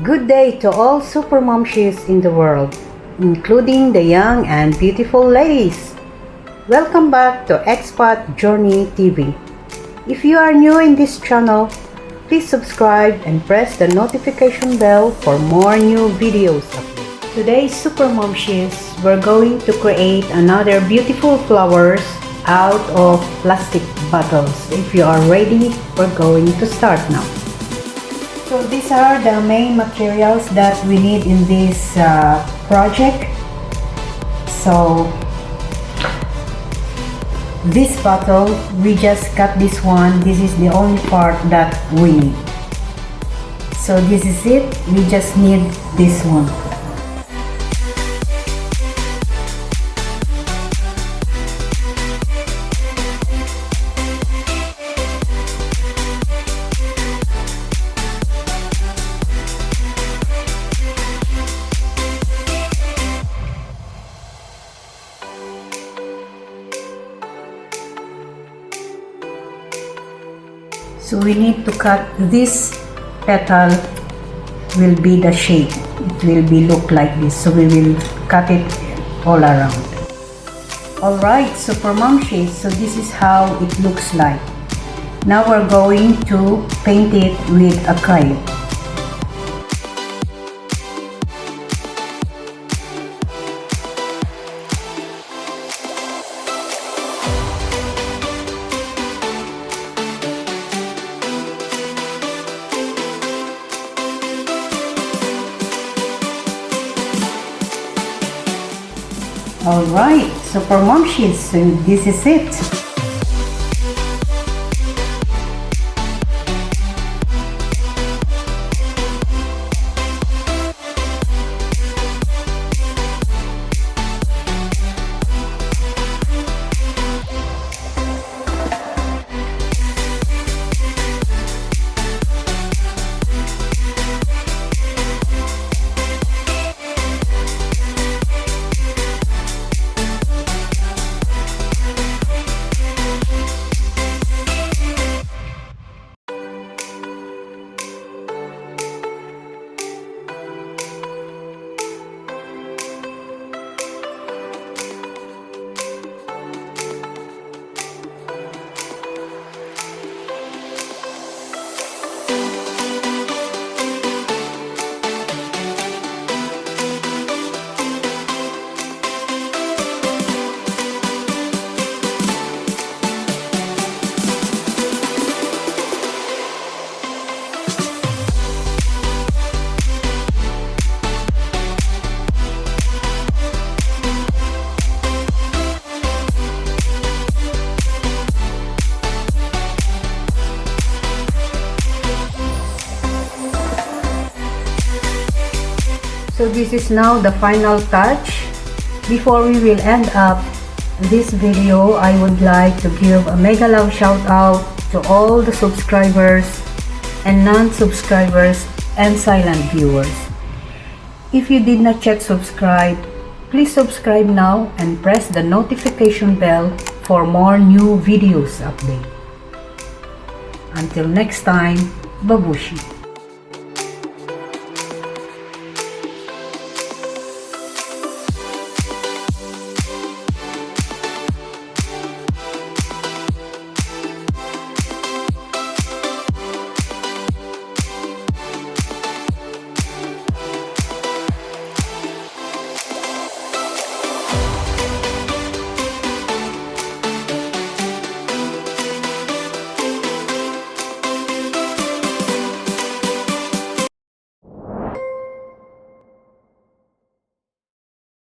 Good day to all super momshies in the world, including the young and beautiful ladies. Welcome back to Expat Journey TV. If you are new in this channel, please subscribe and press the notification bell for more new videos. Today, super momshies, we're going to create another beautiful flowers out of plastic bottles. If you are ready, we're going to start now. So these are the main materials that we need in this project. So this bottle, we just cut this one. This is the only part that we need. So this is it. We just need this one. So we need to cut this petal will be the shape. It will be look like this. So we will cut it all around. Alright, super momshies, so this is how it looks like. Now we're going to paint it with acrylic. Alright, super momshies, so this is it. So this is now the final touch. Before we will end up this video, I would like to give a mega love shout out to all the subscribers and non-subscribers and silent viewers. If you did not yet subscribe, please subscribe now and press the notification bell for more new videos update. Until next time, babushi.